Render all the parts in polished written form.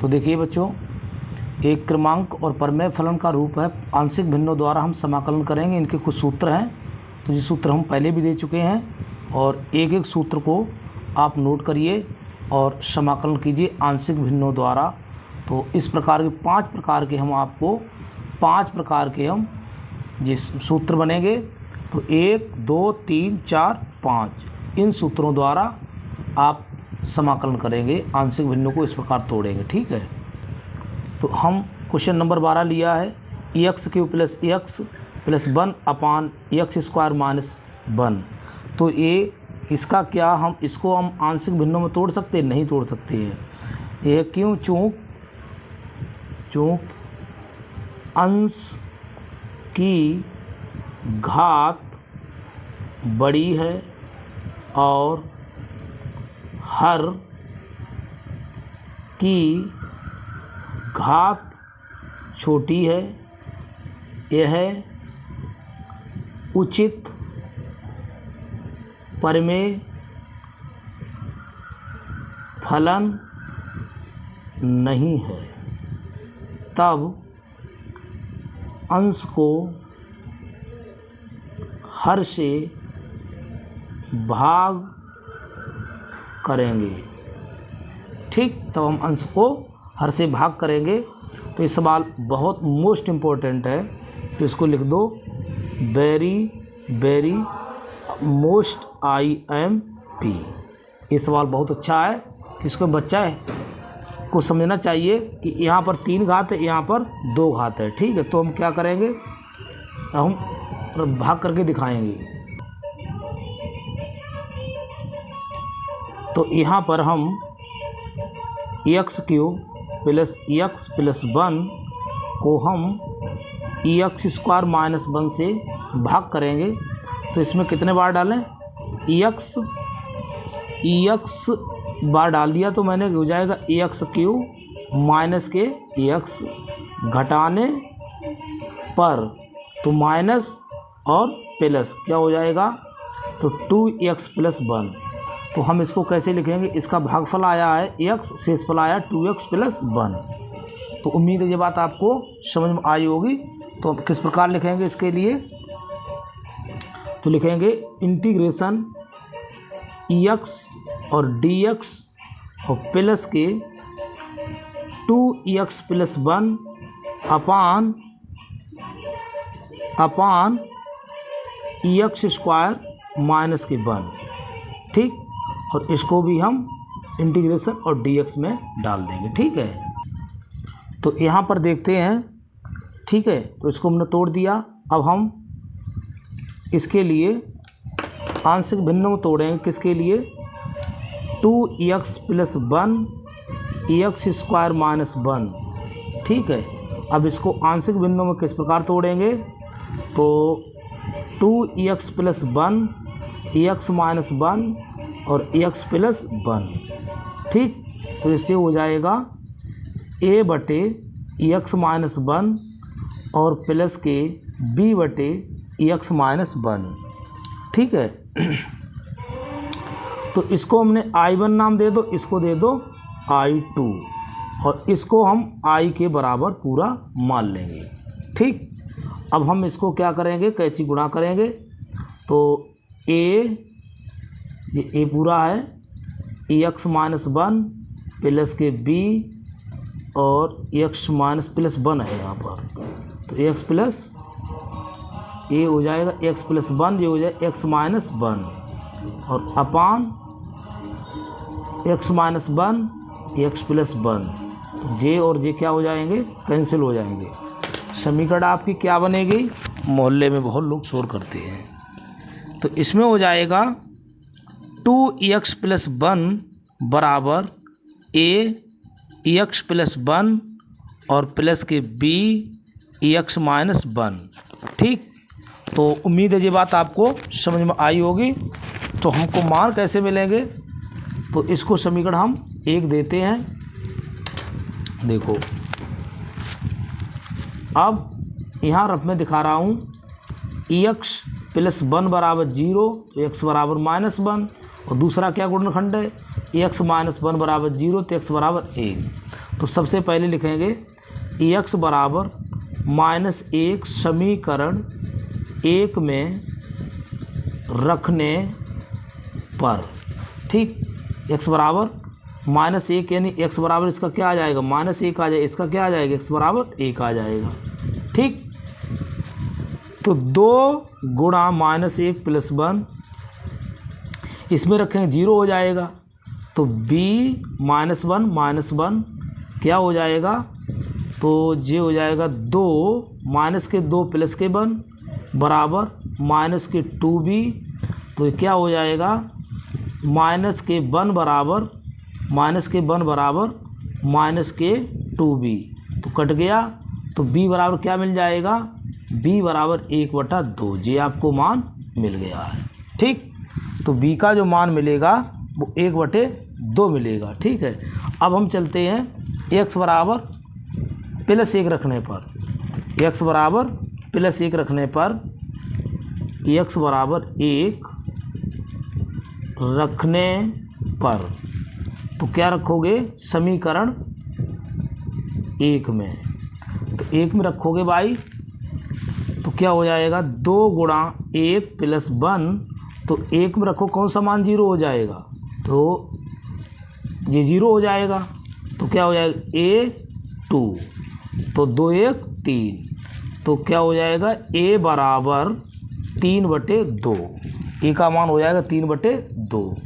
तो देखिए बच्चों, एक क्रमांक और परमेय फलन का रूप है, आंशिक भिन्नों द्वारा हम समाकलन करेंगे। इनके कुछ सूत्र हैं, तो ये सूत्र हम पहले भी दे चुके हैं और एक एक सूत्र को आप नोट करिए और समाकलन कीजिए आंशिक भिन्नों द्वारा। तो इस प्रकार के 5 प्रकार के हम आपको 5 प्रकार के हम ये सूत्र बनेंगे। तो 1 2 3 4 5 इन सूत्रों द्वारा आप समाकलन करेंगे, आंशिक भिन्नों को इस प्रकार तोड़ेंगे। ठीक है, तो हम क्वेश्चन नंबर 12 लिया है, x³ + x + 1 अपान x² - 1। तो ये इसका क्या, हम इसको हम आंशिक भिन्नों में तोड़ सकते हैं? नहीं तोड़ सकते हैं। ये क्यों? चूँकि अंश की घात बड़ी है और हर की घात छोटी है। यह उचित परिमेय फलन नहीं है। तब अंश को हर से भाग करेंगे। ठीक, तब हम अंश को हर से भाग करेंगे। तो ये सवाल बहुत मोस्ट इम्पोर्टेंट है, तो इसको लिख दो, वेरी वेरी मोस्ट IMP। ये सवाल बहुत अच्छा है, इसको बच्चा है को समझना चाहिए कि यहाँ पर 3 घात है, यहाँ पर 2 घात है। ठीक है, तो हम क्या करेंगे, हम भाग करके दिखाएंगे। तो यहाँ पर हम x³ + x + 1 को हम x² - 1 से भाग करेंगे। तो इसमें कितने बार डालें? x बार डाल दिया तो मैंने हो जाएगा x³ माइनस के x घटाने पर, तो माइनस और प्लस क्या हो जाएगा, तो 2x + 1। तो हम इसको कैसे लिखेंगे? इसका भागफल आया है x, शेषफल आया 2x + 1। तो उम्मीद है ये बात आपको समझ में आई होगी। तो अब किस प्रकार लिखेंगे इसके लिए? तो लिखेंगे इंटीग्रेशन x और dx और प्लस के 2x + 1 अपान x² - 1। ठीक, और इसको भी हम इंटीग्रेशन और dx में डाल देंगे। ठीक है, तो यहाँ पर देखते हैं। ठीक है, तो इसको हमने तोड़ दिया। अब हम इसके लिए आंशिक भिन्नों में तोड़ेंगे। किसके लिए? 2x + 1 x² - 1। ठीक है, अब इसको आंशिक भिन्नों में किस प्रकार तोड़ेंगे? तो 2x + 1 x - 1 और x + 1। ठीक, तो इससे हो जाएगा a/x - 1 और प्लस के b/x - 1। ठीक है, तो इसको हमने I1 नाम दे दो, इसको दे दो I2 और इसको हम I के बराबर पूरा मान लेंगे। ठीक, अब हम इसको क्या करेंगे? कैंची गुणा करेंगे। तो ये a पूरा है x - 1 प्लस के b और x + 1 है यहाँ पर। तो x प्लस a हो जाएगा x + 1, ये हो जाएगा x - 1 और अपान x - 1 x + 1। तो j और j क्या हो जाएंगे? कैंसिल हो जाएंगे। समीकरण आपकी क्या बनेगी? मोहल्ले में बहुत लोग शोर करते हैं। तो इसमें हो जाएगा 2x + 1 बराबर x + 1 और प्लस के b x - 1। ठीक, तो उम्मीद है ये बात आपको समझ में आई होगी। तो हमको मान कैसे मिलेंगे? तो इसको समीकरण हम 1 देते हैं। देखो, अब यहाँ रफ में दिखा रहा हूँ x + 1 बराबर 0, तो x बराबर -1 और दूसरा क्या गुणनखंड है? x - 1 बराबर 0, तो x बराबर 1। तो सबसे पहले लिखेंगे x बराबर -1 समीकरण 1 में रखने पर, ठीक। x बराबर -1 यानी x बराबर इसका क्या आ जाएगा, -1 आ जाएगा, इसका क्या आ जाएगा, x बराबर 1 आ जाएगा, ठीक। तो 2 गुणा -1 + 1, इसमें रखेंगे 0 हो जाएगा, तो b -1 क्या हो जाएगा, तो ये हो जाएगा 2 -2 + 1 बराबर -2b, तो ये क्या हो जाएगा -1 बराबर -2b, तो कट गया, तो b बराबर क्या मिल जाएगा, b बराबर 1/2, ये आपको मान मिल गया है, ठीक। तो b का जो मान मिलेगा वो 1/2 मिलेगा, ठीक है। अब हम चलते हैं x बराबर +1 रखने पर, x बराबर +1 रखने पर, x बराबर 1 रखने पर, तो क्या रखोगे, समीकरण 1 में, तो 1 में रखोगे भाई, तो क्या हो जाएगा 2 गुणा 1 + 1, तो 1 में रखो कौन सा मान 0 हो जाएगा, तो ये 0 हो जाएगा, तो क्या हो जाएगा a2, तो 2 1 3, तो क्या हो जाएगा a बराबर 3/2, a का मान हो जाएगा 3/2।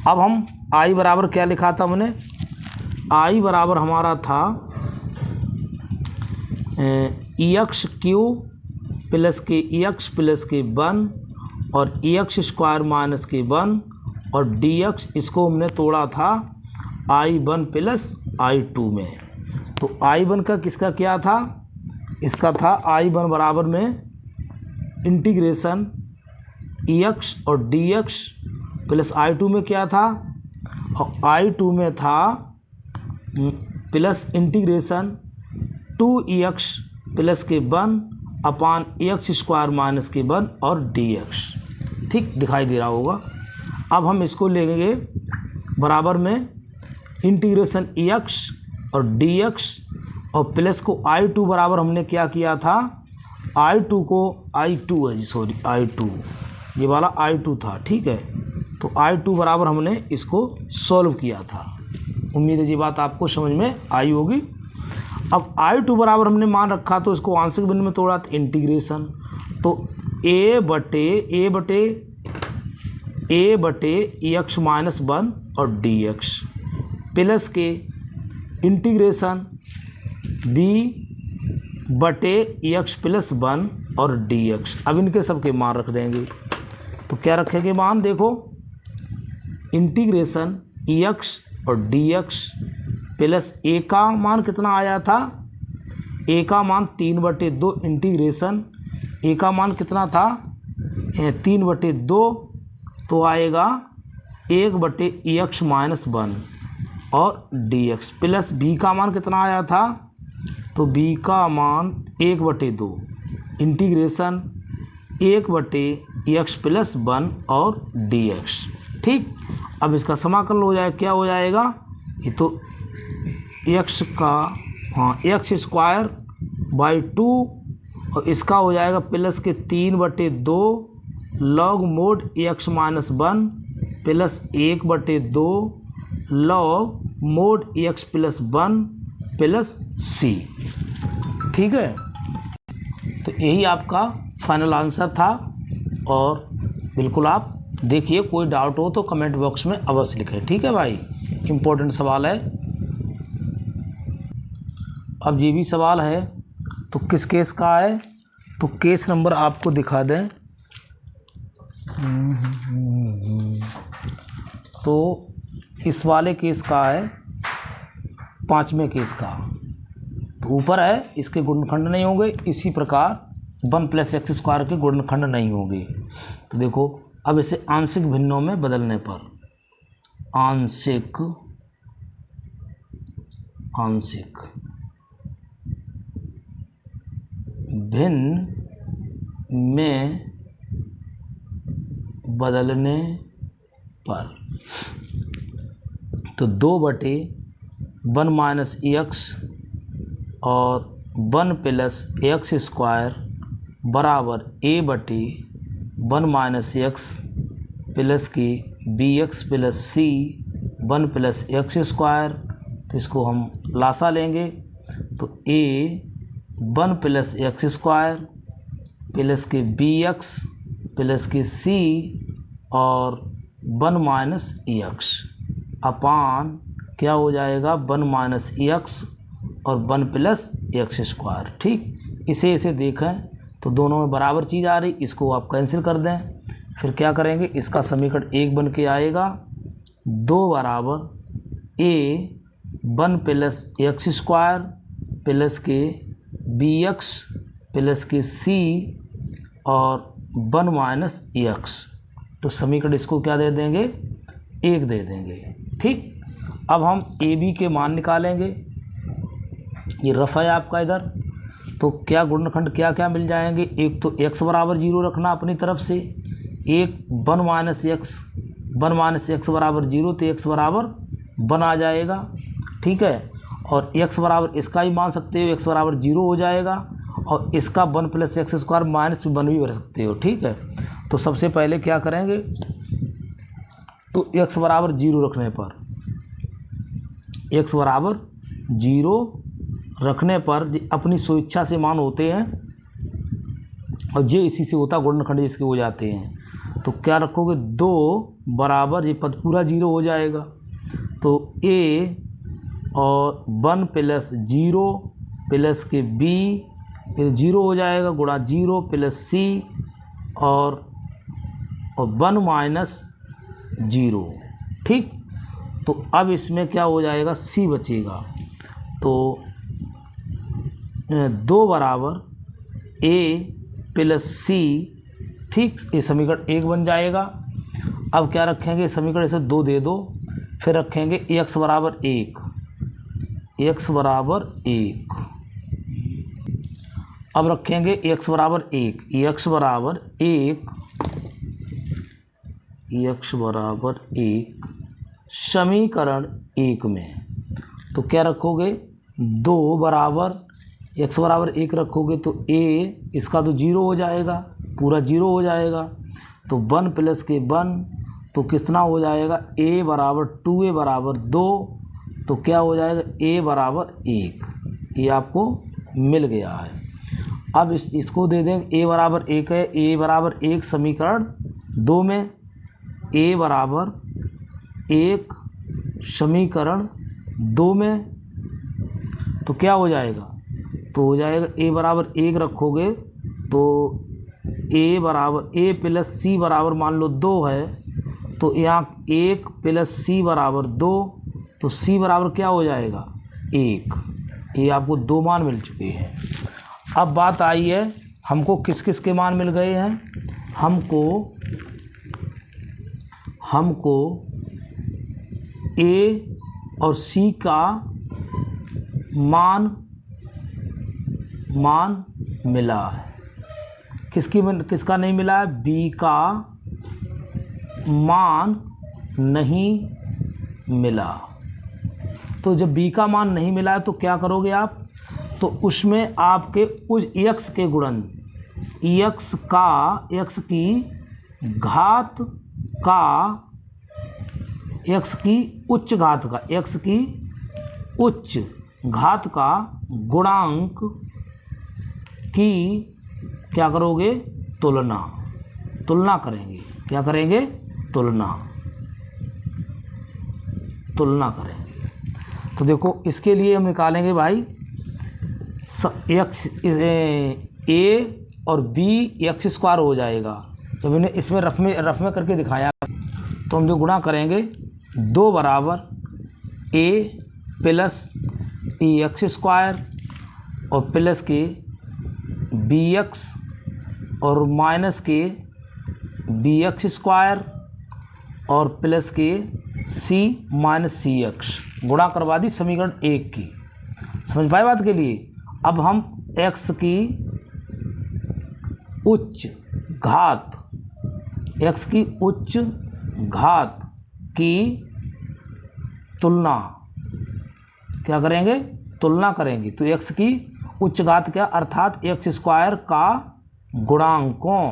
अब हम i बराबर क्या लिखा था हमने, i बराबर हमारा था ex³ + k 1 और ex² - k 1 और dx, इसको हमने तोड़ा था i1 + i2 में, तो i1 का किसका क्या था, इसका था i1 बराबर में इंटीग्रेशन ex और dx प्लस i2 में क्या था, और i2 में था प्लस इंटीग्रेशन 2ex + k 1 अपान ex² - k 1 और dx, ठीक दिखाई दे रहा होगा। अब हम इसको लेंगे बराबर में इंटीग्रेशन ex और dx और प्लस को i2 बराबर हमने क्या किया था, i2 को i2 है जी, सॉरी i2, ये वाला i2 था, ठीक है। तो i2 बराबर हमने इसको सॉल्व किया था, उम्मीद है ये बात आपको समझ में आई होगी। अब i2 बराबर हमने मान रखा, तो इसको आंशिक भिन्न में तोड़ा, तो इंटीग्रेशन, तो a बटे ex - 1 और dx प्लस के इंटीग्रेशन b बटे ex + 1 और dx। अब इनके सबके मान रख देंगे, तो क्या रखेंगे मान, देखो इंटीग्रेशन ex और dx प्लस a का मान कितना आया था, a का मान 3/2 इंटीग्रेशन a का मान कितना था 3/2, तो आएगा 1/ex - 1 और dx प्लस b का मान कितना आया था, तो b का मान 1/2 इंटीग्रेशन 1/ex + 1 और dx, ठीक। अब इसका समाकलन हो जाएगा, क्या हो जाएगा, ये तो x का x²/2 और इसका हो जाएगा प्लस के 3/2 log mod ex - 1 plus 1/2 log mod ex + 1 plus c, ठीक है। तो यही आपका फाइनल आंसर था, और बिल्कुल आप देखिए, कोई डाउट हो तो कमेंट बॉक्स में अवश्य लिखें, ठीक है भाई, इम्पोर्टेंट सवाल है। अब ये भी सवाल है, तो किस केस का है, तो केस नंबर आपको दिखा दें, तो इस वाले केस का है 5वें केस का, तो ऊपर है इसके गुणनखंड नहीं होंगे, इसी प्रकार 1 + x² के गुणनखंड नहीं होंगे। तो देखो, अब इसे आंशिक भिन्नों में बदलने पर, आंशिक भिन्न में बदलने पर, तो 2/2 1 माइनस एक्स और 1 प्लस एक्स स्क्वायर बराबर ए बटी 1 माइनस एक्स प्लस की बी एक्स प्लस सी 1 प्लस एक्स स्क्वायर। तो इसको हम लासा लेंगे तो ए 1 प्लस एक्स स्क्वायर प्लस के बी एक्स प्लस के सी और 1 माइनस एक्स अपान क्या हो जाएगा 1 माइनस एक्स और 1 प्लस एक्स स्क्वायर। ठीक, इसे देखें तो दोनों में बराबर चीज़ आ रही, इसको आप कैंसिल कर दें। फिर क्या करेंगे, इसका समीकरण 1 बन के आएगा 2 बराबर ए 1 प्लस एक्स स्क्वायर प्लस के बी एक्स प्लस के सी और 1 माइनस एक्स। तो समीकरण इसको क्या दे देंगे, 1 दे देंगे। ठीक, अब हम ए बी के मान निकालेंगे। ये रफ है आपका इधर, तो क्या गुणनखंड क्या क्या मिल जाएंगे। एक तो x बराबर 0 रखना अपनी तरफ से, एक 1 माइनस एक्स बराबर 0 तो x बराबर 1 आ जाएगा। ठीक है, और x बराबर इसका ही मान सकते हो, x बराबर 0 हो जाएगा और इसका 1 प्लस एक्स स्क्वायर माइनस 1 भी कर सकते हो। ठीक है, तो सबसे पहले क्या करेंगे, तो x बराबर 0 रखने पर x बराबर 0 रखने पर अपनी स्वेच्छा से मान होते हैं और ये इसी से होता गुणनखंड इसके हो जाते हैं। तो क्या रखोगे, 2 बराबर ये पद पूरा 0 हो जाएगा तो a और 1 प्लस 0 प्लस के b फिर 0 हो जाएगा गुणा 0 प्लस c और 1 माइनस 0। ठीक, तो अब इसमें क्या हो जाएगा, c बचेगा तो 2 बराबर a प्लस सी। ठीक, ये समीकरण 1 बन जाएगा। अब क्या रखेंगे, समीकरण से 2 दे दो, फिर रखेंगे x बराबर 1, x बराबर 1। अब रखेंगे x बराबर 1, x बराबर 1, x बराबर 1 समीकरण 1 में। तो क्या रखोगे, 2 बराबर x बराबर 1 रखोगे तो a इसका तो 0 हो जाएगा, पूरा 0 हो जाएगा। तो 1 प्लस के 1 तो कितना हो जाएगा, a बराबर 2a बराबर 2। तो क्या हो जाएगा, a बराबर 1। ये आपको मिल गया है। अब इसको दे देंगे, a बराबर 1 है, a बराबर 1 समीकरण 2 में, a बराबर 1 समीकरण 2 में। तो क्या हो जाएगा, तो हो जाएगा a बराबर 1 रखोगे तो a बराबर a प्लस सी बराबर मान लो 2 है, तो यहाँ 1 प्लस सी बराबर 2, तो c बराबर क्या हो जाएगा, 1। ये आपको 2 मान मिल चुके हैं। अब बात आई है, हमको किस किस के मान मिल गए हैं, हमको a और c का मान मिला है। किसका नहीं मिला है, b का मान नहीं मिला। तो जब b का मान नहीं मिला है तो क्या करोगे आप, तो उसमें आपके उस x के गुणन x की घात का x की उच्च घात का गुणांक की क्या करोगे, तुलना करेंगे। क्या करेंगे, तुलना करेंगे। तो देखो इसके लिए हम निकालेंगे भाई x a और b एक्स स्क्वायर हो जाएगा। जब इन्हें इसमें रफ में करके दिखाया तो हम जो गुणा करेंगे, 2 बराबर a प्लस एक्स स्क्वायर और प्लस के बी एक्स और माइनस के बी एक्स स्क्वायर और प्लस के सी माइनस सी एक्स गुणा करवा दी समीकरण 1 की। समझ पाए बात के लिए। अब हम x की उच्च घात की तुलना क्या करेंगे, तुलना करेंगे। तो x की उच्च घात क्या, अर्थात x² का गुणांकों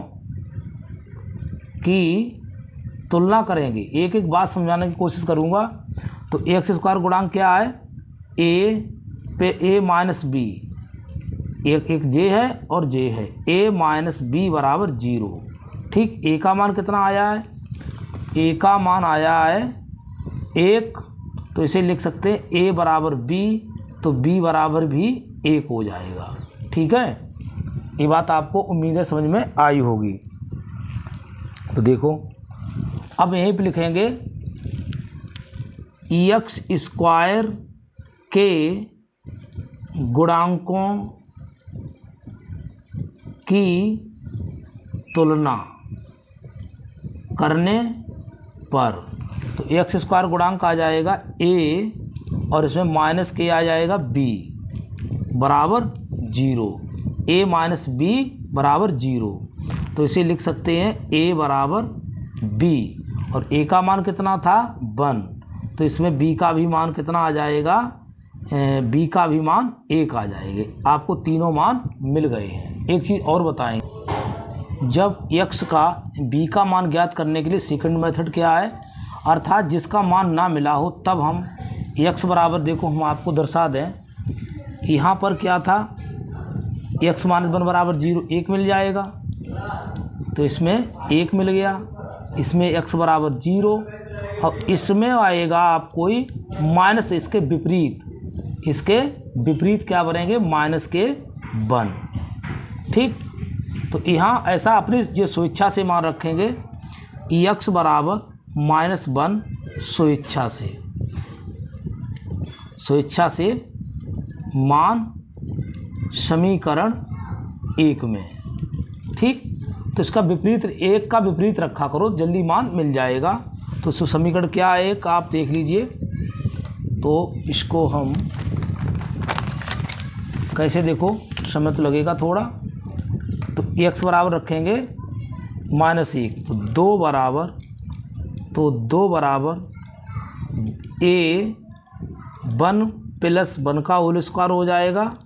की तुलना करेंगे। एक एक बात समझाने की कोशिश करूँगा। तो x² गुणांक क्या है, a पे a माइनस बी, एक j है और j है, a माइनस बी बराबर 0। ठीक, a का मान कितना आया है, a का मान आया है 1, तो इसे लिख सकते हैं a बराबर b, तो b बराबर भी 1 हो जाएगा। ठीक है, ये बात आपको उम्मीद है समझ में आई होगी। तो देखो अब यहीं पे लिखेंगे x² के गुणांकों की तुलना करने पर, तो x² गुणांक आ जाएगा a और इसमें माइनस के आ जाएगा b बराबर 0, a माइनस b बराबर 0। तो इसे लिख सकते हैं a बराबर b, और a का मान कितना था 1, तो इसमें b का भी मान कितना आ जाएगा, b का भी मान 1 आ जाएगा। आपको तीनों मान मिल गए हैं। एक चीज़ और बताएंगे, जब x का b का मान ज्ञात करने के लिए सेकंड मेथड क्या है, अर्थात जिसका मान ना मिला हो तब हम x बराबर, देखो हम आपको दर्शा दें, यहाँ पर क्या था, x माइनस 1 बराबर 0, 1 मिल जाएगा, तो इसमें 1 मिल गया, इसमें x बराबर 0, और इसमें आएगा आपको माइनस, इसके विपरीत क्या बनेंगे, माइनस के 1। ठीक, तो यहाँ ऐसा अपनी जो स्वेच्छा से मान रखेंगे, x बराबर -1 स्वेच्छा से मान समीकरण 1 में। ठीक, तो इसका विपरीत, 1 का विपरीत रखा करो, जल्दी मान मिल जाएगा। तो समीकरण क्या है, एक आप देख लीजिए। तो इसको हम कैसे, देखो समय तो लगेगा थोड़ा। तो x बराबर रखेंगे -1, तो 2 बराबर a 1 प्लस 1 का होल स्क्वायर हो जाएगा,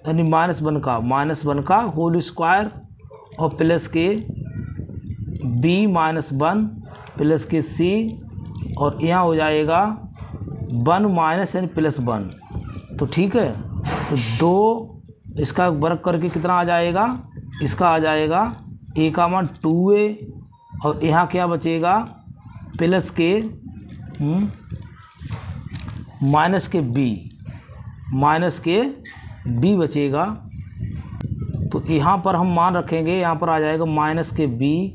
यानी -1 का होल स्क्वायर, और प्लस के b -1 प्लस के c, और यहाँ हो जाएगा 1 माइनस यानी +1। तो ठीक है, तो 2 इसका वर्ग करके कितना आ जाएगा, इसका आ जाएगा a का मान 2a, और यहाँ क्या बचेगा, प्लस के माइनस के b बचेगा। तो यहाँ पर हम मान रखेंगे, यहाँ पर आ जाएगा माइनस के b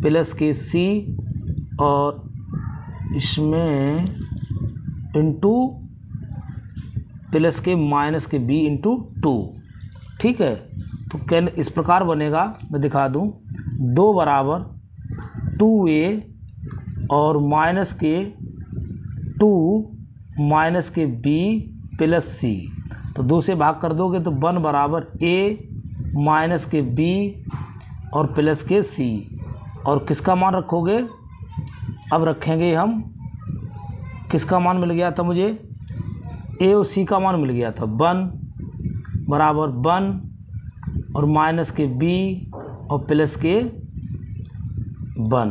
प्लस के c, और इसमें इंटू प्लस के माइनस के b इंटू 2। ठीक है, तो कैन इस प्रकार बनेगा, मैं दिखा दूँ, 2 बराबर 2a और माइनस के 2 माइनस के b प्लस c, तो 2 से भाग कर दोगे तो 1 बराबर a माइनस के b और प्लस के c, और किसका मान रखोगे, अब रखेंगे हम, किसका मान मिल गया था मुझे, a और c का मान मिल गया था, 1 बराबर 1 और माइनस के b और प्लस के 1।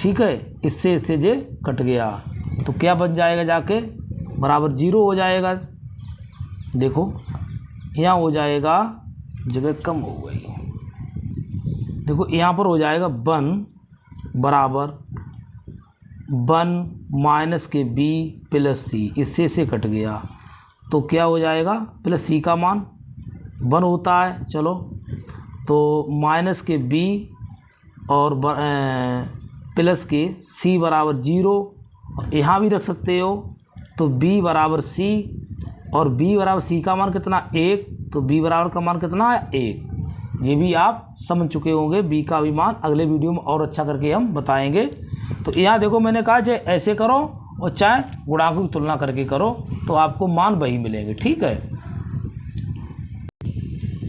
ठीक है, इससे जे कट गया, तो क्या बन जाएगा, जाके बराबर 0 हो जाएगा। देखो यहाँ हो जाएगा, जगह कम हो गई, देखो यहाँ पर हो जाएगा 1 बराबर 1 माइनस के b प्लस c, इससे से कट गया, तो क्या हो जाएगा, प्लस c का मान 1 होता है, चलो, तो माइनस के b और प्लस के c बराबर 0, और यहाँ भी रख सकते हो, तो b बराबर c, और b बराबर c का मान कितना 1, तो b बराबर का मान कितना है 1। ये भी आप समझ चुके होंगे, b का भी मान अगले वीडियो में और अच्छा करके हम बताएंगे। तो यहाँ देखो मैंने कहा चाहे ऐसे करो और चाहे गुणांकों की तुलना करके करो, तो आपको मान वही मिलेंगे। ठीक है,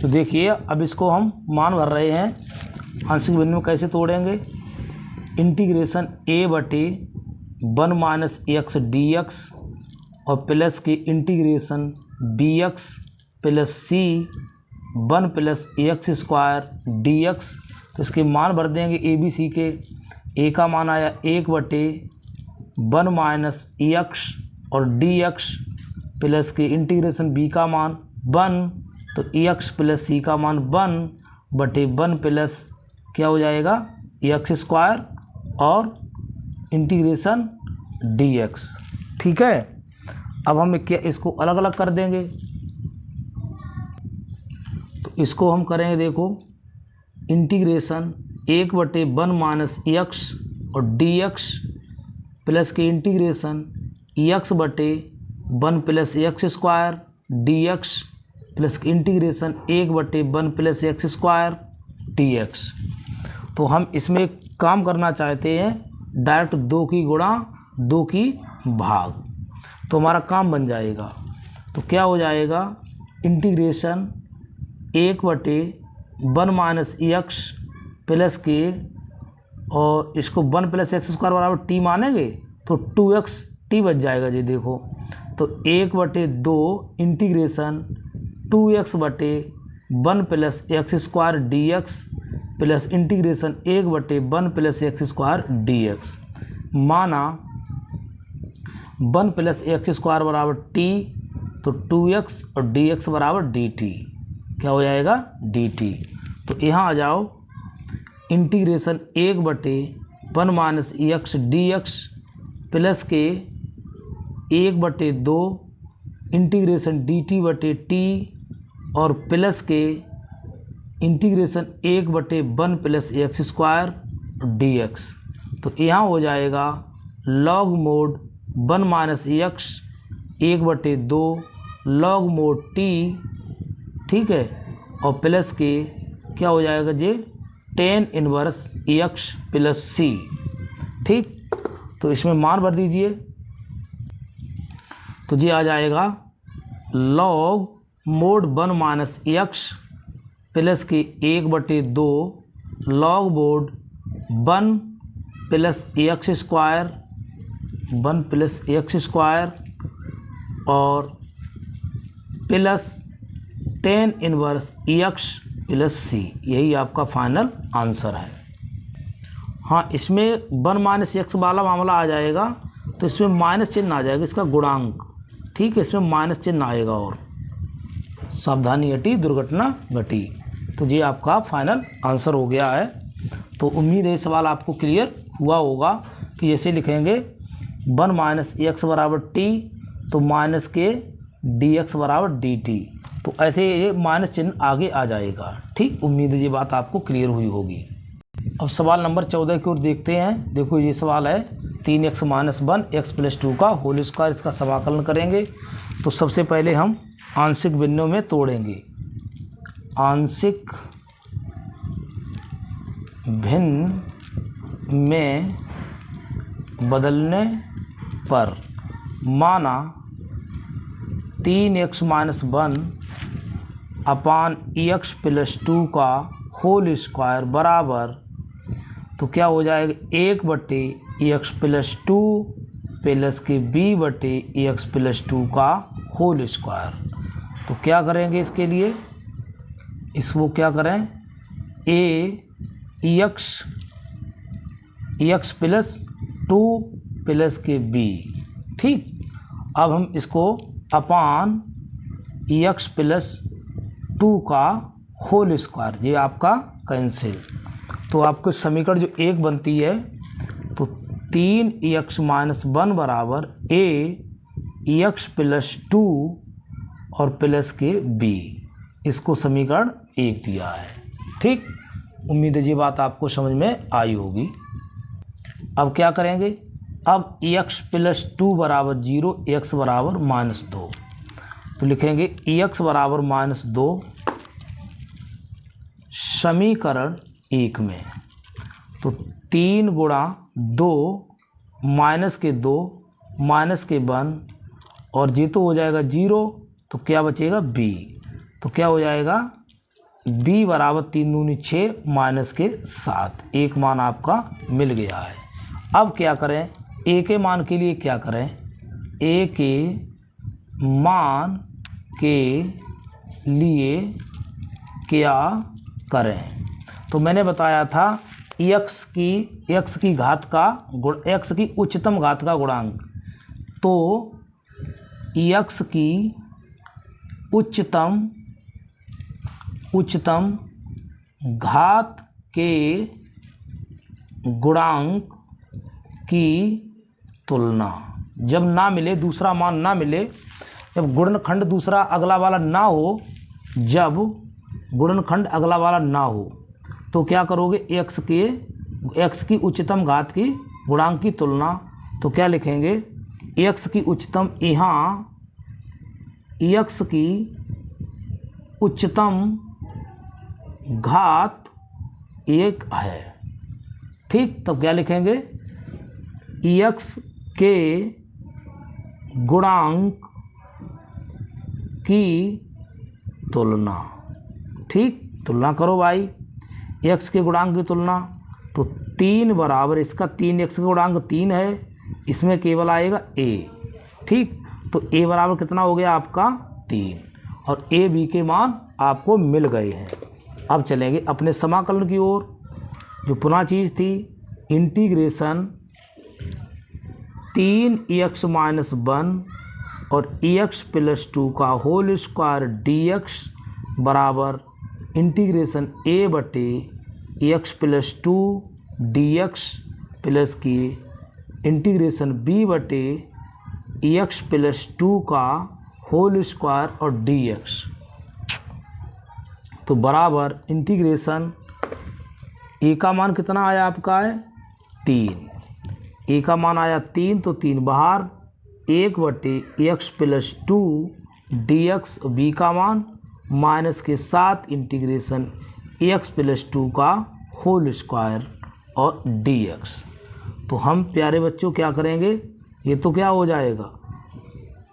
तो देखिए अब इसको हम मान भर रहे हैं, आंशिक भिन्न में कैसे तोड़ेंगे, इंटीग्रेशन a/1 - x dx और प्लस के इंटीग्रेशन बी एक्स प्लस सी 1 plus x square d x. तो इसके मान भर देंगे ए बी सी के। ए का मान आया 1/1 माइनस एक्स और डी एक्स प्लस के इंटीग्रेशन बी का मान 1, तो एक्स प्लस सी का मान 1/1 प्लस क्या हो जाएगा एक्स स्क्वायर और इंटीग्रेशन डी एक्स। ठीक है, अब हम क्या इसको अलग अलग कर देंगे। तो इसको हम करेंगे, देखो इंटीग्रेशन 1/1 माइनस एक्स और डी एक्स प्लस के integration x/1 plus x square d x plus के integration 1/1 plus x square d x. तो हम इसमें काम करना चाहते हैं डायरेक्ट 2 की गुणा 2 की भाग, तो हमारा काम बन जाएगा। तो क्या हो जाएगा इंटीग्रेशन 1/1 माइनस एक्स प्लस के, और इसको 1 प्लस एक्स स्क्वायर बराबर टी मानेंगे तो 2x टी बच जाएगा जी। देखो तो 1/2 integration 2x/1 plus x square d x plus integration 1/1 plus x square d x. माना 1 प्लस एक्स स्क्वायर बराबर टी, तो 2x और डी एक्स बराबर डी टी। क्या हो जाएगा डी टी। तो यहाँ आ जाओ integration 1/1 minus x D x plus के 1/2 इंटीग्रेशन डी टी/टी और प्लस के integration 1/1 plus x square d x. तो यहाँ हो जाएगा log mod 1 minus x 1/2 log mode T. ठीक है, और प्लस के क्या हो जाएगा जी tan inverse x plus C. ठीक, तो इसमें मान भर दीजिए, तो जी आ जाएगा log mod 1 minus x plus के 1/2 log mod 1 plus x square 1 plus x square और plus tan inverse x plus C. यही आपका फाइनल आंसर है। हाँ, इसमें 1 माइनस एक्स वाला मामला आ जाएगा तो इसमें माइनस चिन्ह आ जाएगा, इसका गुणांक। ठीक है, इसमें माइनस चिन्ह आएगा और सावधानी हटी दुर्घटना घटी। तो ये आपका फाइनल आंसर हो गया है। तो उम्मीद है सवाल आपको क्लियर हुआ होगा कि जैसे लिखेंगे 1 माइनस एक्स बराबर टी, तो माइनस के डी एक्स बराबर डी टी, तो ऐसे ये माइनस चिन्ह आगे आ जाएगा। ठीक, उम्मीद है ये बात आपको क्लियर हुई होगी। अब सवाल नंबर 14 की ओर देखते हैं। देखो ये सवाल है 3x - 1 x + 2 का होल स्क्वायर, इसका समाकलन करेंगे। तो सबसे पहले हम आंशिक भिन्नों में तोड़ेंगे। आंशिक भिन्न में बदलने पर माना 3x - 1 अपान x + 2 का होल स्क्वायर बराबर, तो क्या हो जाएगा 1/x + 2 प्लस के b/x + 2 का होल स्क्वायर। तो क्या करेंगे इसके लिए, इसको क्या करें x + 2 प्लस के b। ठीक, अब हम इसको अपान x + 2 का होल स्क्वायर, ये आपका कैंसिल। तो आपको समीकरण जो 1 बनती है, तो 3x - 1 बराबर x + 2 और प्लस के b, इसको समीकरण 1 दिया है। ठीक, उम्मीद है ये बात आपको समझ में आई होगी। अब क्या करेंगे, अब x + 2 बराबर 0, x बराबर -2, तो लिखेंगे x बराबर -2 समीकरण 1 में। तो 3 गुणा 2 माइनस के 2 माइनस के 1 और जी तो हो जाएगा 0, तो क्या बचेगा b। तो क्या हो जाएगा b बराबर 3 दूनी 6 माइनस के 7, एक मान आपका मिल गया है। अब क्या करें, a के मान के लिए क्या करें, a के मान के लिए क्या करें। तो मैंने बताया था x की घात का x की उच्चतम घात का गुणांक, तो x की उच्चतम घात के गुणांक की तुलना, जब ना मिले, दूसरा मान ना मिले, जब गुणनखंड दूसरा अगला वाला ना हो, जब गुणनखंड अगला वाला ना हो तो क्या करोगे, x की उच्चतम घात की गुणांक की तुलना। तो क्या लिखेंगे, x की उच्चतम, यहाँ x की उच्चतम घात 1 है, ठीक। तब क्या लिखेंगे, x के गुणांक की तुलना, ठीक। तुलना करो भाई, x के गुणांक की तुलना, तो 3 बराबर इसका 3x का गुणांक 3 है, इसमें केवल आएगा a, ठीक। तो a बराबर कितना हो गया आपका 3, और a b के मान आपको मिल गए हैं। अब चलेंगे अपने समाकलन की ओर। जो पुनः चीज़ थी, इंटीग्रेशन 3x - 1 और x + 2 का होल स्क्वायर dx बराबर इंटीग्रेशन a/x + 2 dx प्लस की इंटीग्रेशन b/x + 2 का होल स्क्वायर और dx, तो बराबर इंटीग्रेशन a का मान कितना आया आपका है 3, a का मान आया 3, तो 3 बाहर, 1/x + 2 dx, b का मान माइनस के साथ इंटीग्रेशन x + 2 का होल स्क्वायर और dx। तो हम प्यारे बच्चों क्या करेंगे, ये तो क्या हो जाएगा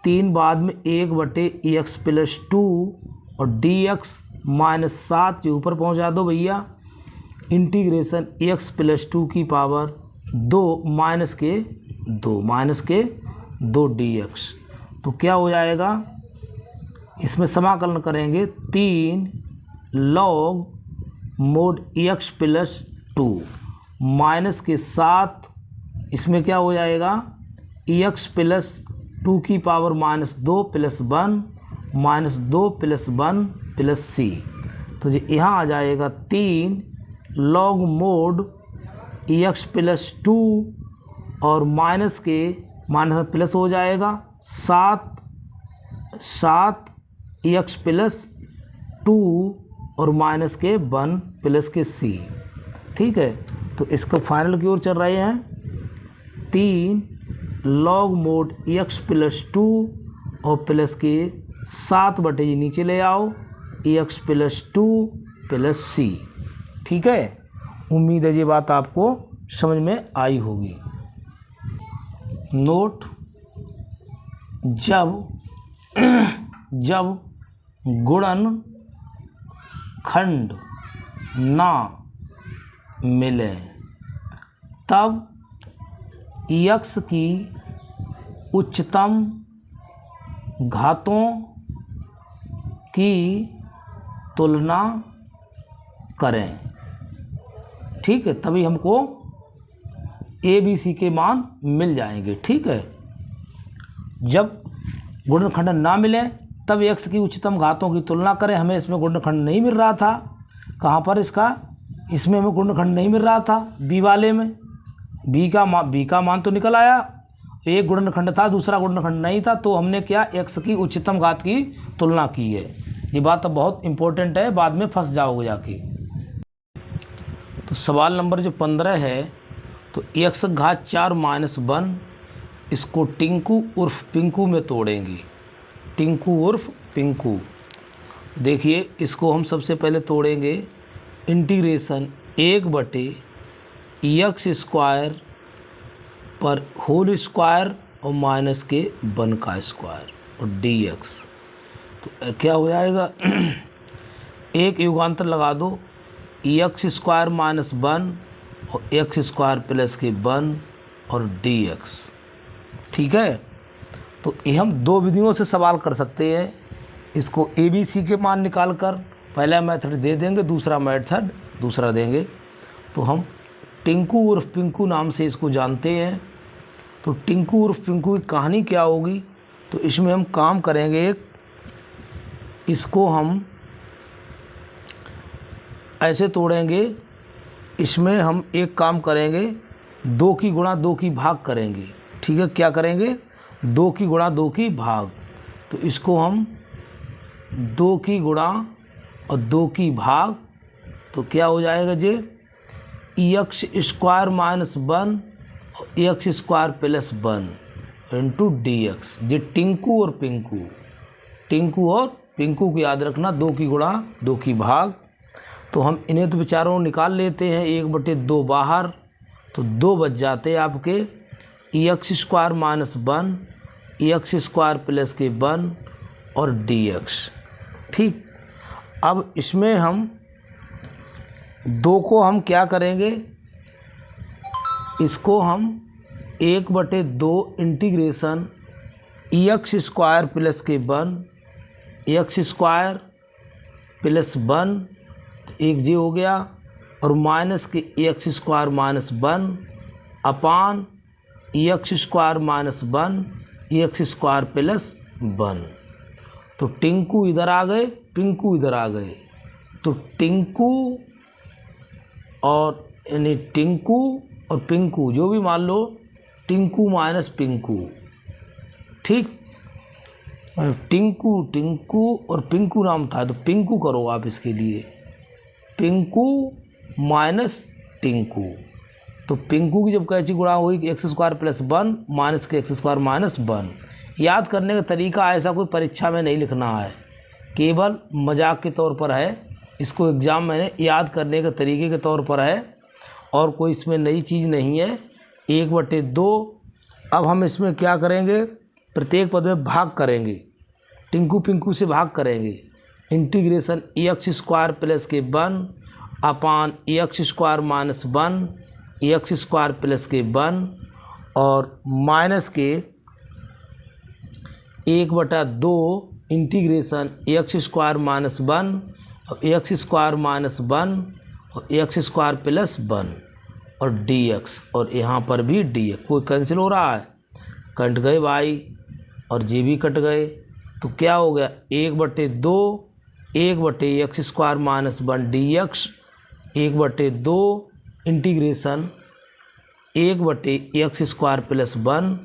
3 बाद में 1/x + 2 और dx -7 के ऊपर पहुंचा दो भैया, इंटीग्रेशन x + 2 की पावर 2 माइनस के 2 dx। तो क्या हो जाएगा, इसमें समाकलन करेंगे 3 log mod x + 2 माइनस के 7, इसमें क्या हो जाएगा x + 2 की पावर -2 + 1 -2 + 1 + c। तो ये यहाँ आ जाएगा 3 log mod x + 2 और माइनस के माइनस प्लस हो जाएगा 7 x + 2 और माइनस के 1 प्लस के c, ठीक है। तो इसको फाइनल की ओर चल रहे हैं, 3 log mod x + 2 और प्लस के 7/, नीचे ले आओ, x + 2 प्लस c, ठीक है। उम्मीद है ये बात आपको समझ में आई होगी। नोट, जब गुणनखंड ना मिले तब x की उच्चतम घातों की तुलना करें, ठीक है। तभी हमको a b c के मान मिल जाएंगे, ठीक है। जब गुणनखंड ना मिले तब x की उच्चतम घातों की तुलना करें। हमें इसमें गुणनखंड नहीं मिल रहा था, कहाँ पर इसका, इसमें हमें गुणनखंड नहीं मिल रहा था, b वाले में b का मान तो निकल आया, एक गुणनखंड था दूसरा गुणनखंड नहीं था, तो हमने क्या x की उच्चतम घात की तुलना की है। ये बात तो बहुत इंपॉर्टेंट है, बाद में फंस जाओगे जाके। तो सवाल नंबर जो 15 है, तो x घात 4 - 1, इसको टिंकू उर्फ पिंकू में तोड़ेंगे। टिंकू उर्फ पिंकू, देखिए इसको हम सबसे पहले तोड़ेंगे, इंटीग्रेशन 1/x² पर होल स्क्वायर और माइनस के 1 का स्क्वायर और dx। तो क्या हो जाएगा, एक युगांतर लगा दो, x² - 1 और x² प्लस के 1 और dx, ठीक है। तो ये हम दो विधियों से सवाल कर सकते हैं। इसको ABC के मान निकाल कर पहला मेथड दे देंगे, दूसरा मेथड दूसरा देंगे। तो हम टिंकू उर्फ पिंकू नाम से इसको जानते हैं। तो टिंकू उर्फ पिंकू की कहानी क्या होगी, तो इसमें हम काम करेंगे एक, इसको हम ऐसे तोड़ेंगे। इसमें हम एक काम करेंगे, 2 की गुणा 2 की भाग करेंगे। ठीक है, क्या करेंगे, 2 की गुणा 2 की भाग। तो इसको हम 2 की गुणा और 2 की भाग, तो क्या हो जाएगा जी, एक्स स्क्वायर माइनस 1 और x square plus 1 into DX। ये टिंकू और पिंकू, टिंकू और पिंकू को याद रखना, 2 की गुणा 2 की भाग। तो हम इन्हें तो बेचारों निकाल लेते हैं, 1/2 बाहर, तो 2 बच जाते हैं आपके, x square minus 1 x square plus के 1 और DX। ठीक, अब इसमें हम 2 को हम क्या करेंगे, इसको हम 1/2 इंटीग्रेशन एक्स स्क्वायर प्लस के 1 एक्स स्क्वायर प्लस 1 एक जे हो गया, और माइनस के x square minus 1 upon x square minus 1 x square plus 1। तो टिंकू इधर आ गए, पिंकू इधर आ गए, तो टिंकू और यानी टिंकू और पिंकू जो भी मान लो, टिंकू माइनस पिंकू। ठीक, टिंकू टिंकू और पिंकू नाम था, तो पिंकू करो आप इसके लिए, पिंकू माइनस टिंकू। तो पिंकू की जब कैसी गुणा हुई, एक्स स्क्वायर प्लस 1 माइनस के एक्स स्क्वायर माइनस 1। याद करने का तरीका ऐसा कोई परीक्षा में नहीं लिखना है, केवल मजाक के तौर पर है। इसको एग्ज़ाम मैंने याद करने के तरीके के तौर पर है, और कोई इसमें नई चीज़ नहीं है। 1/2। अब हम इसमें क्या करेंगे, प्रत्येक पद में भाग करेंगे, टिंकू पिंकू से भाग करेंगे। इंटीग्रेशन एक्स स्क्वायर प्लस के 1 upon x square minus 1 x square plus के 1 और माइनस के 1/2 इंटीग्रेशन एक्स स्क्वायर माइनस 1 और एक्स स्क्वायर माइनस 1 और एक्स स्क्वायर प्लस 1 और DX। और यहाँ पर भी DX कोई कैंसिल हो रहा है, कट गए भाई, और जे भी कट गए। तो क्या हो गया, 1/2 1/x square minus 1 DX 1/2 integration 1/x square plus 1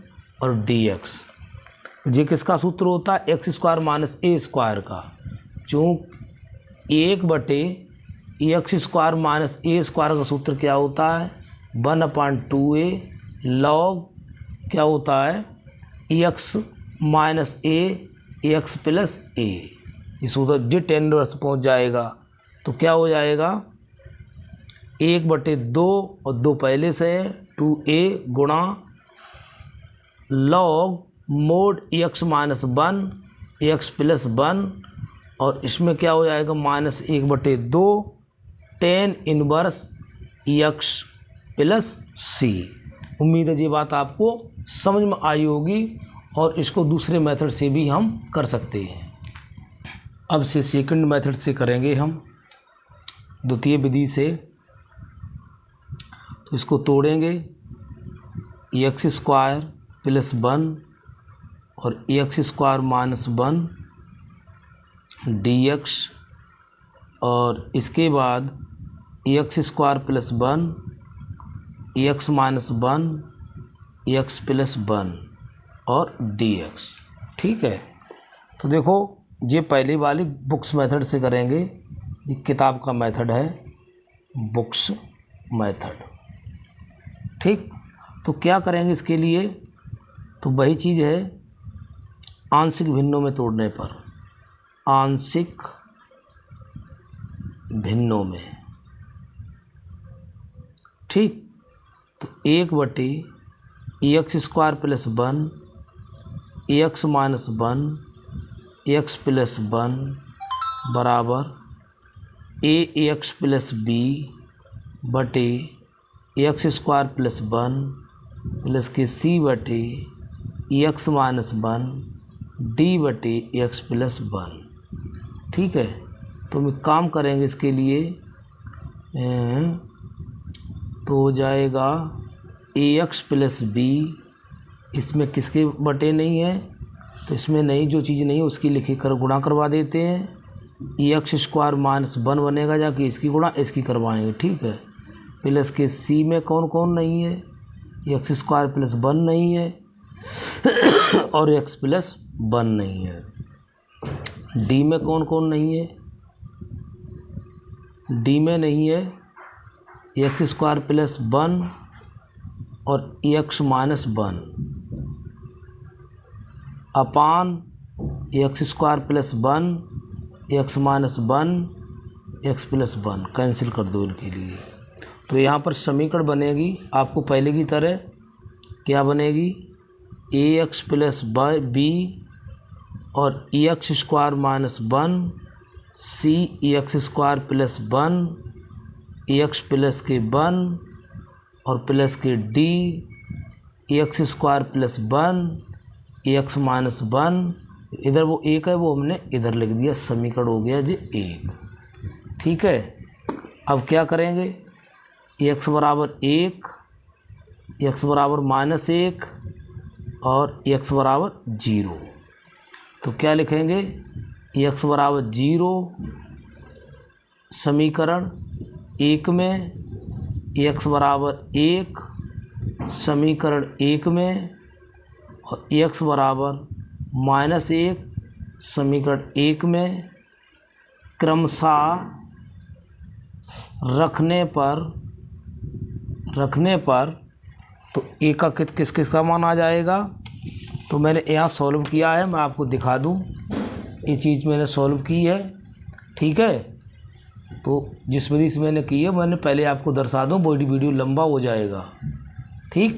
और DX। ये किसका सूत्र होता है, एक्स स्क्वायर माइनस ए स्क्वायर का। चूँ 1/x स्क्वायर माइनस ए स्क्वायर का सूत्र क्या होता है, 1/2a लॉग क्या होता है, एक्स माइनस ए एक्स प्लस ए। इस सूत्र जो 10 इनवर्स पहुँच जाएगा, तो क्या हो जाएगा, 1/2 और 2 पहले से 2a गुणा log mode x minus 1 x plus 1, और इसमें क्या हो जाएगा, माइनस 1/2 10 इनवर्स एक्स प्लस सी। उम्मीद है ये बात आपको समझ में आई होगी, और इसको दूसरे मेथड से भी हम कर सकते हैं। अब से सेकंड मेथड से करेंगे हम, द्वितीय विधि से। तो इसको तोड़ेंगे, एक्स स्क्वायर प्लस 1 और एक्स स्क्वायर माइनस 1 DX, और इसके बाद x square plus 1 x minus 1 x plus 1 और DX। ठीक है, तो देखो ये पहली वाली बुक्स मेथड से करेंगे, ये किताब का मेथड है, बुक्स मेथड। ठीक, तो क्या करेंगे इसके लिए, तो वही चीज़ है आंशिक भिन्नों में तोड़ने पर, आंशिक भिन्नों में। ठीक, तो 1/x square plus 1 x minus 1 x plus 1 बराबर AX प्लस B बटे एक्स स्क्वायर प्लस 1 प्लस के C बटे एक्स माइनस 1 डी बटे एक्स प्लस 1। ठीक है, तो हम एक काम करेंगे इसके लिए, तो हो जाएगा ए एक्स प्लस बी, इसमें किसके बटे नहीं है तो इसमें नहीं, जो चीज़ नहीं है उसकी लिखी कर गुणा करवा देते हैं। ए एक्स स्क्वायर माइनस 1 बनेगा, जाके इसकी गुणा इसकी करवाएंगे। ठीक है, प्लस के सी में कौन कौन नहीं है, एक्स स्क्वायर प्लस 1 नहीं है और एक्स प्लस 1 नहीं है। डी में कौन कौन नहीं है, डी में नहीं है एक्स स्क्वायर प्लस 1 और x minus 1 upon x square plus 1 x minus 1 x plus 1 cancel कर दो इनके लिए। तो यहाँ पर समीकरण बनेगी आपको पहले की तरह, क्या बनेगी, ए एक्स प्लस बी और x square minus 1 C x square plus 1 x plus के 1 और प्लस के D x square plus 1 x minus 1, इधर वो एक है वो हमने इधर लिख दिया, समीकरण हो गया जी 1। ठीक है, अब क्या करेंगे, एक्स बराबर 1, एक्स बराबर माइनस 1 और एक्स बराबर 0। तो क्या लिखेंगे, एक्स बराबर 0 समीकरण 1 में, एक्स बराबर 1 समीकरण 1 में और एक्स बराबर माइनस 1 समीकरण 1 में, क्रमशः रखने पर तो ए का किस किस का मान आ जाएगा। तो मैंने यहाँ सॉल्व किया है, मैं आपको दिखा दूँ, ये चीज़ मैंने सॉल्व की है। ठीक है, तो जिस विधि से मैंने की है मैंने पहले आपको दर्शा दूँ, बॉडी वीडियो लंबा हो जाएगा। ठीक,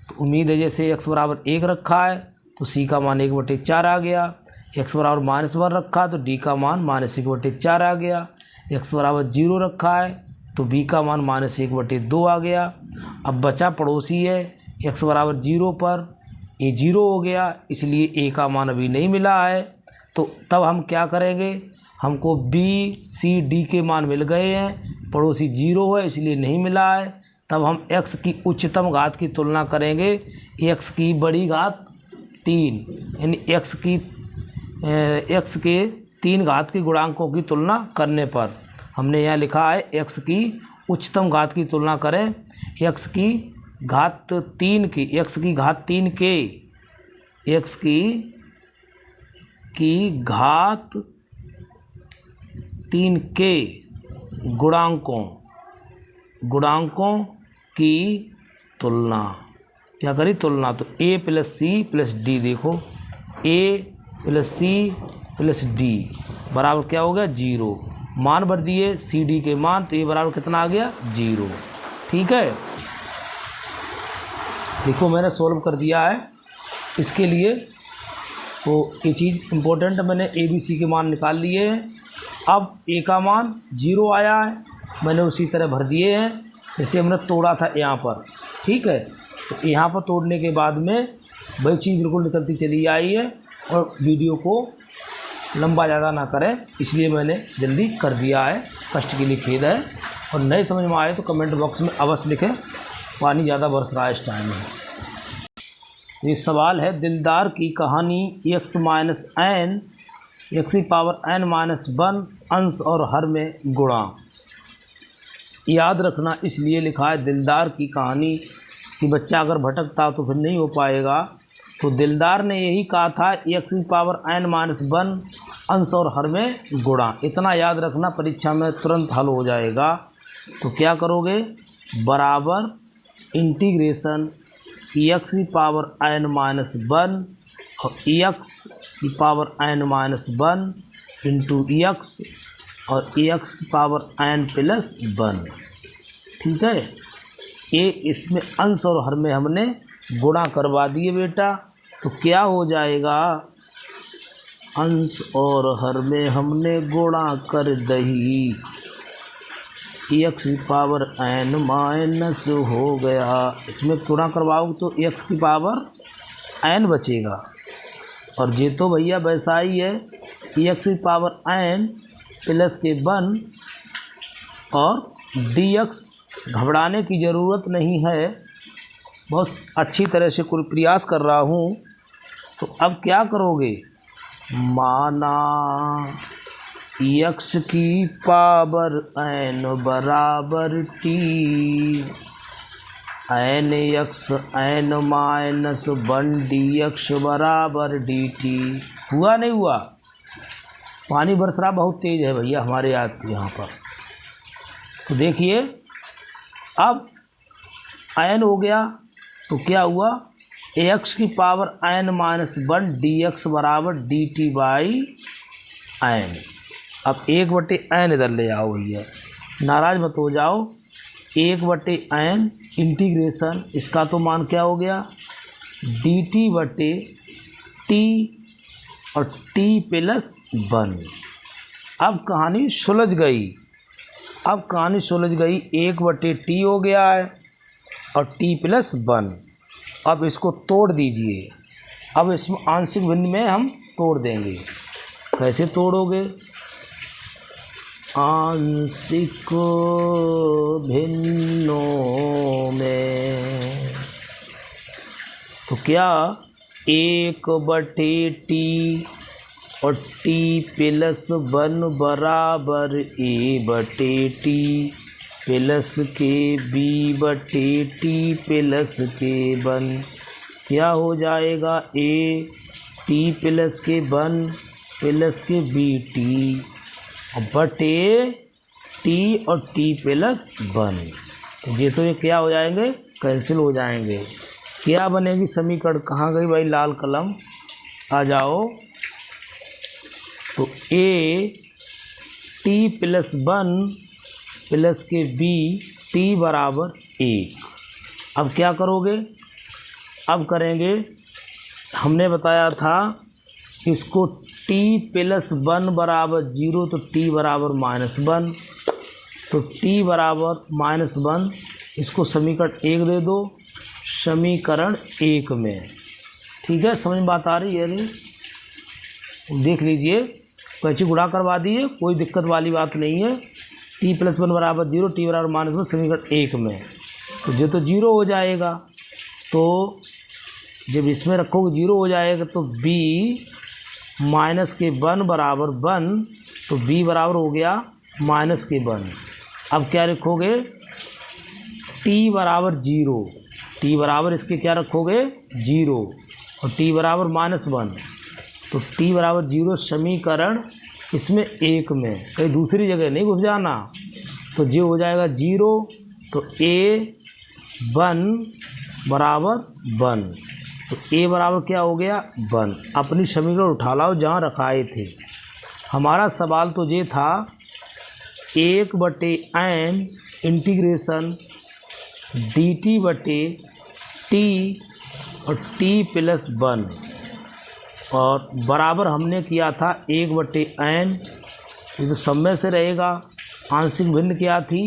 तो उम्मीद है जैसे एक्स बराबर 1 रखा है तो सी का मान 1/4 आ गया, एक्स बराबर माइनस 1 रखा है तो डी का मान माइनस 1/4 आ गया, एक्स बराबर 0 रखा है तो बी का मान माइनस 1/2 आ गया। अब बचा पड़ोसी है एक्स बराबर 0 पर, ए 0 हो गया, इसलिए ए का मान अभी नहीं मिला है। तो तब हम क्या करेंगे, हमको बी सी डी के मान मिल गए हैं, पड़ोसी 0 है इसलिए नहीं मिला है। तब हम x की उच्चतम घात की तुलना करेंगे x की बड़ी घात 3, यानी x के 3 घात के गुणांकों की तुलना करने पर हमने यहाँ लिखा है x की उच्चतम घात की तुलना करें, x की घात 3 की, x की घात 3 के, x की घात 3 के गुणांकों की तुलना, क्या करी तुलना, तो a plus C plus D, देखो a plus C plus D बराबर क्या हो गया 0, मान भर दिए सी डी के मान, तो ये बराबर कितना आ गया 0। ठीक है, देखो मैंने सोल्व कर दिया है इसके लिए, तो ये चीज़ इम्पोर्टेंट है, मैंने ए बी सी के मान निकाल लिए हैं। अब ए का मान 0 आया है, मैंने उसी तरह भर दिए हैं जैसे हमने तोड़ा था यहाँ पर। ठीक है, तो यहाँ पर तोड़ने के बाद में वही चीज़ बिल्कुल निकलती चली आई है, और वीडियो को लंबा ज़्यादा ना करें इसलिए मैंने जल्दी कर दिया है, कष्ट के लिए खेद है। और नहीं समझ में आए तो कमेंट बॉक्स में अवश्य लिखें, पानी ज़्यादा बरस रहा है इस टाइम में। ये सवाल है, दिलदार की कहानी x माइनस n एक्स की पावर n माइनस 1 अंश और हर में गुणा। याद रखना इसलिए लिखा है दिलदार की कहानी कि बच्चा अगर भटकता तो फिर नहीं हो पाएगा। तो दिलदार ने यही कहा था एक्स की पावर n माइनस 1 अंश और हर में गुणा, इतना याद रखना, परीक्षा में तुरंत हल हो जाएगा। तो क्या करोगे, बराबर इंटीग्रेशन एक्स की पावर n माइनस 1 और एक्स की power n minus 1 into x और एक्स की पावर n प्लस 1। ठीक है, ये इसमें अंश और हर में हमने गुणा करवा दिए बेटा, तो क्या हो जाएगा, अंश और हर में हमने गुणा कर दही, एक्स की पावर n माइनस हो गया, इसमें गुणा करवाओ तो एक्स की पावर n बचेगा। और ये तो भैया वैसा ही है, एक्स की पावर n प्लस के 1 और dx। घबराने की ज़रूरत नहीं है, बहुत अच्छी तरह से कुल प्रयास कर रहा हूँ। तो अब क्या करोगे, माना x की पावर n बराबर t, n x n minus 1 dx बराबर dt। हुआ नहीं हुआ? पानी बरस रहा बहुत तेज़ है भैया हमारे यहाँ पर। तो देखिए अब n हो गया तो क्या हुआ, x की पावर n माइनस 1 dx बराबर dt बाई n। अब 1/n इधर ले आओ भैया, नाराज मत हो जाओ। 1/n इंटीग्रेशन, इसका तो मान क्या हो गया, dt बटे t और t प्लस 1। अब कहानी सुलझ गई, अब कहानी सुलझ गई। 1/t हो गया है और t प्लस 1। अब इसको तोड़ दीजिए। अब इसमें आंशिक भिन्न में हम तोड़ देंगे। कैसे तोड़ोगे, आंशिक भिन्नों में तो क्या 1/t और t प्लस 1 बराबर a/t प्लस के b/t प्लस के 1। क्या हो जाएगा, a t प्लस के 1 प्लस के bt और बटे t और t प्लस 1। तो ये तो ये क्या हो जाएंगे, कैंसिल हो जाएंगे। क्या बनेगी समीकरण, कहाँ गई भाई लाल कलम, आ जाओ। तो a t प्लस 1 प्लस के b t बराबर 1। अब क्या करोगे, अब करेंगे, हमने बताया था इसको t प्लस 1 बराबर 0 तो t बराबर -1, तो t बराबर -1, इसको समीकरण 1 दे दो समीकरण 1 में। ठीक है, समझ में बात आ रही है नहीं? देख लीजिए, कैची गुणा करवा दिए, कोई दिक्कत वाली बात नहीं है। t प्लस 1 बराबर 0, t बराबर -1 समीकरण 1 में, तो जो तो 0 हो जाएगा। तो जब इसमें रखोगे 0 हो जाएगा, तो b माइनस के 1 बराबर 1, तो b बराबर हो गया माइनस के 1। अब क्या रखोगे, t बराबर 0, t बराबर इसके क्या रखोगे 0 और t बराबर -1, तो t बराबर 0 समीकरण इसमें 1 में, कहीं दूसरी जगह नहीं घुस जाना। तो जो हो जाएगा 0, तो a1 बराबर 1, तो a बराबर क्या हो गया 1। अपनी समीकरण उठा लाओ जहाँ रखाए थे। हमारा सवाल तो ये था 1/n इंटीग्रेशन dt बटे t और t प्लस 1 और बराबर हमने किया था 1/n। ये तो समय से रहेगा। आंशिक भिन्न क्या थी,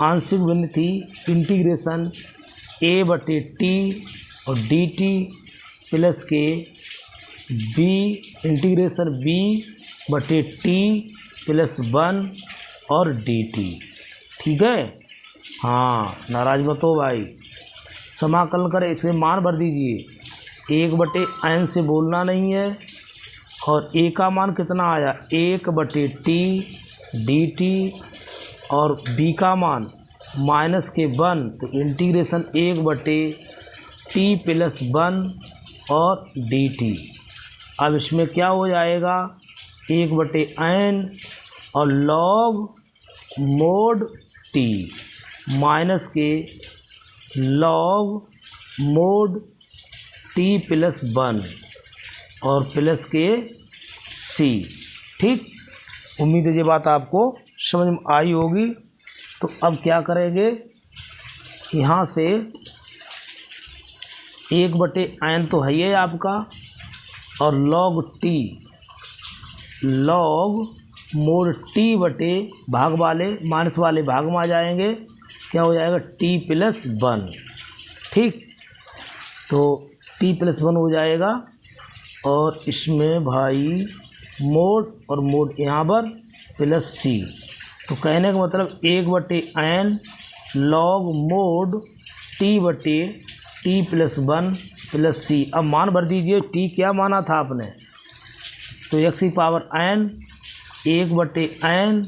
आंशिक भिन्न थी इंटीग्रेशन a/t और dt प्लस के b इंटीग्रेशन b/t प्लस 1 और dt। ठीक है, हाँ नाराज मत हो भाई। समाकलन करें, इसमें मान भर दीजिए। 1/n से बोलना नहीं है। और a का मान कितना आया 1/t dt और b का मान -1, तो इंटीग्रेशन 1/t प्लस 1 और dt। अब इसमें क्या हो जाएगा 1/n और log mod t माइनस के log mod t प्लस 1 और प्लस के c। ठीक, उम्मीद है ये बात आपको समझ में आई होगी। तो अब क्या करेंगे, यहाँ से 1/n तो है ही आपका और log t log mod t बटे भाग वाले माइनस वाले भाग में आ जाएंगे। क्या हो जाएगा t प्लस 1। ठीक, तो t+1 हो जाएगा, और इसमें भाई मोड और मोड यहाँ पर प्लस c। तो कहने का मतलब 1/n log mode t/t+1 plus c। अब मान भर दीजिए, t क्या माना था आपने, तो x⁴n 1/n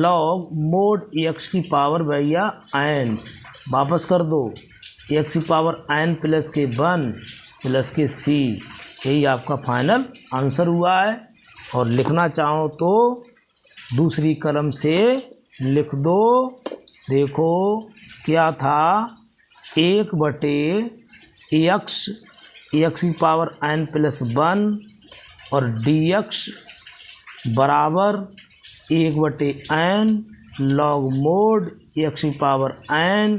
log mode x⁴ भैया n, वापस कर दो x⁴n प्लस के 1 प्लस के c। यही आपका फाइनल आंसर हुआ है। और लिखना चाहो तो दूसरी कलम से लिख दो। देखो क्या था, 1/x x⁴n प्लस 1 और dx बराबर 1/n log mode x⁴n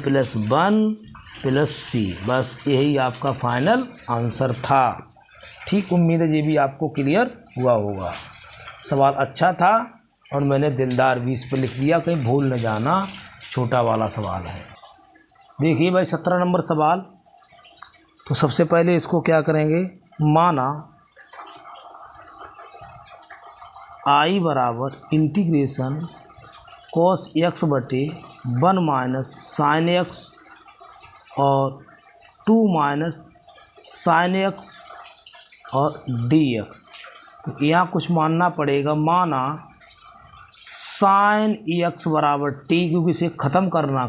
plus 1 plus c। बस यही आपका फाइनल आंसर था। ठीक, उम्मीद है ये भी आपको क्लियर हुआ होगा। सवाल अच्छा था और मैंने दिलदार 20 पर लिख दिया, कहीं भूल न जाना, छोटा वाला सवाल है। देखिए भाई 17 नंबर सवाल। तो सबसे पहले इसको क्या करेंगे, माना i बराबर integration cos x/1 minus sine x और 2 माइनस साइन x और dx। तो यहाँ कुछ मानना पड़ेगा, माना साइन x बराबर t, क्योंकि इसे ख़त्म करना,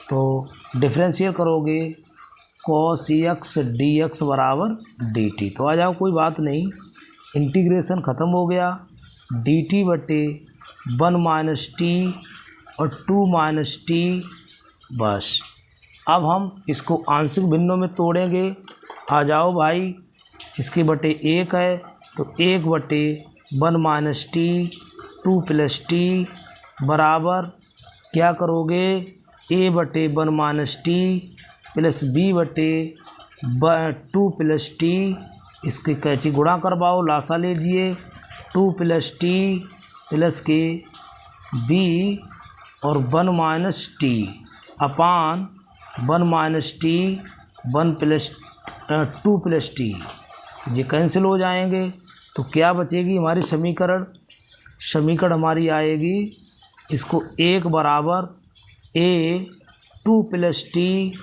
तो डिफ्रेंशियल करोगे cos x dx बराबर dt। तो आ जाओ, कोई बात नहीं, इंटीग्रेशन ख़त्म हो गया, dt/1 माइनस टी और 2 माइनस टी। बस अब हम इसको आंशिक भिन्नों में तोड़ेंगे। आ जाओ भाई, इसके बटे 1 है, तो 1/1 माइनस टी 2 प्लस टी बराबर क्या करोगे, a/1 minus T plus b/2 plus T. इसकी कैची गुणा करवाओ, लासा लीजिए, 2 प्लस टी प्लस के b और 1 minus T upon 1 minus T 1 plus 2 plus T. ये कैंसिल हो जाएंगे, तो क्या बचेगी हमारी समीकरण हमारी आएगी, इसको 1 बराबर a 2 प्लस टी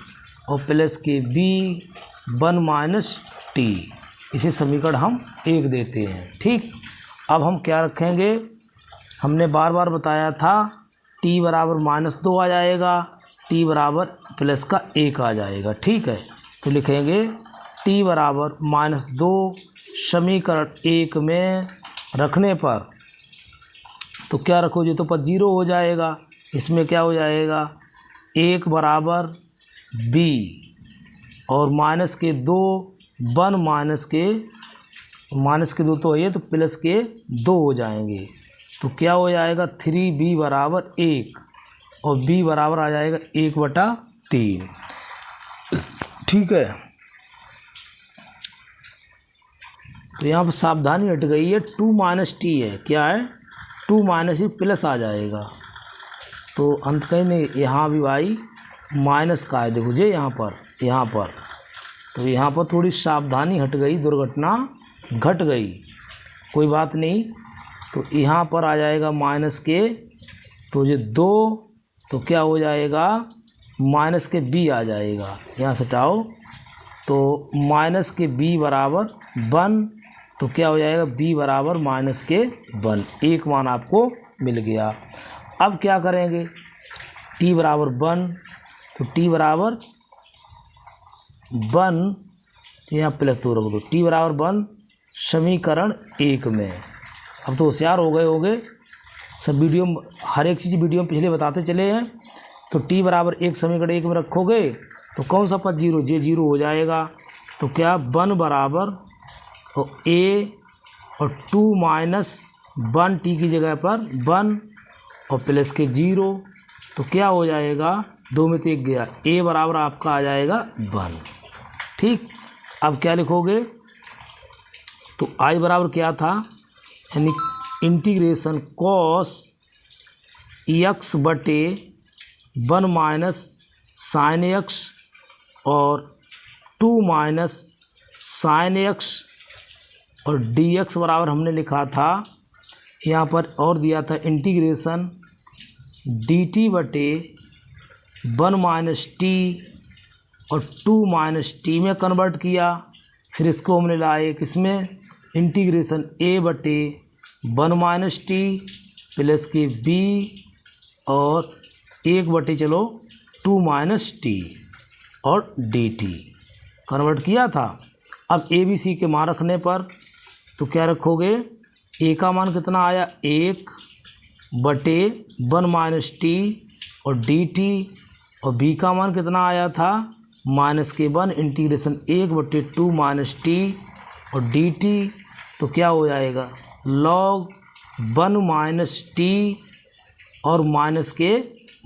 और प्लस के b 1 माइनस टी। इसे समीकरण हम 1 देते हैं। ठीक, अब हम क्या रखेंगे, हमने बार बार बताया था t बराबर -2 आ जाएगा, t बराबर प्लस का 1 आ जाएगा। ठीक है, तो लिखेंगे t बराबर -2 समीकरण 1 में रखने पर, तो क्या रखोगे, तो पर 0 हो जाएगा। इसमें क्या हो जाएगा, 1 बराबर b और माइनस के 2 1 माइनस के 2 तो ये, तो प्लस के 2 हो जाएंगे। तो क्या हो जाएगा, 3b बराबर 1 और b बराबर आ जाएगा 1/3। ठीक है, तो यहाँ पर सावधानी हट गई है, 2 माइनस टी है, क्या है 2 माइनस ही प्लस आ जाएगा। तो अंत कहीं नहीं, यहाँ भी भाई माइनस का है, देखो जी यहाँ पर तो यहाँ पर थोड़ी सावधानी हट गई, दुर्घटना घट गई, कोई बात नहीं। तो यहाँ पर आ जाएगा माइनस के, तो ये 2, तो क्या हो जाएगा, माइनस के b आ जाएगा, यहाँ से हटाओ, तो माइनस के b बराबर 1, तो क्या हो जाएगा, b बराबर माइनस के 1। एक मान आपको मिल गया। अब क्या करेंगे, t बराबर 1, तो t बराबर 1, यहाँ प्लस 2 रख दो, t बराबर 1 समीकरण 1 में। अब तो होशियार हो गए सब, वीडियो हर एक चीज़ वीडियो में पिछले बताते चले हैं। तो t बराबर 1 समीकरण 1 में रखोगे तो कौन सा पद 0, जे 0 हो जाएगा। तो क्या 1 बराबर तो a और 2 माइनस 1 t की जगह पर 1 और प्लस के 0, तो क्या हो जाएगा, 2 में से 1 गया, a बराबर आपका आ जाएगा 1। ठीक, अब क्या लिखोगे, तो i बराबर क्या था, यानी integration cos x/1 minus sine x और 2 माइनस साइन एक्स और डी एक्स बराबर हमने लिखा था, यहाँ पर और दिया था इंटीग्रेशन डी टी बटे 1 माइनस टी और 2 माइनस टी में कन्वर्ट किया। फिर इसको हमने लाए किसमें, इंटीग्रेशन ए बटे 1 माइनस टी प्लस के बी और 1 बटे चलो 2 माइनस टी और डी टी कन्वर्ट किया था। अब ए बी सी के मान रखने पर तो क्या रखोगे, ए का मान कितना आया 1 बटे 1 माइनस टी और डी टी और बी का मान कितना आया था माइनस के 1 इंटीग्रेशन 1 बटे 2 माइनस टी और डी टी। तो क्या हो जाएगा लॉग 1 माइनस टी और माइनस के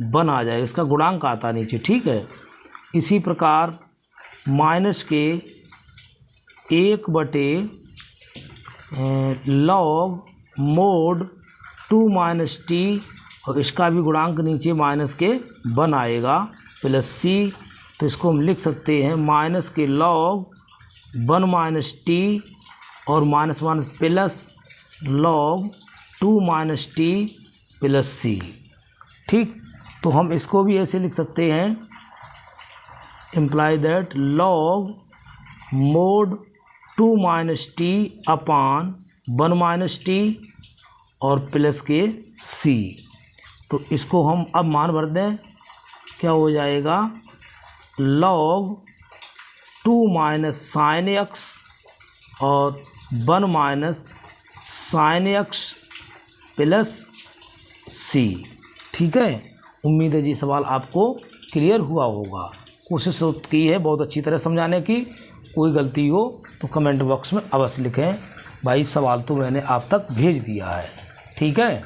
1 आ जाएगा, इसका गुणांक आता नीचे, ठीक है। इसी प्रकार माइनस के 1 बटे लॉग मोड 2 माइनस टी और इसका भी गुणांक नीचे माइनस के 1 आएगा प्लस सी। तो इसको हम लिख सकते हैं माइनस के लॉग 1 माइनस टी और minus minus plus log 2 minus T plus C, ठीक। तो हम इसको भी ऐसे लिख सकते हैं, imply that log mod 2 minus T upon 1 minus T और प्लस के सी। तो इसको हम अब मान भर दें, क्या हो जाएगा लॉग 2 माइनस साइन एक्स और 1 minus sine x plus C, ठीक है। उम्मीद है जी सवाल आपको क्लियर हुआ होगा। कोशिश की है बहुत अच्छी तरह समझाने की, कोई गलती हो तो कमेंट बॉक्स में अवश्य लिखें। भाई सवाल तो मैंने आप तक भेज दिया है, ठीक है।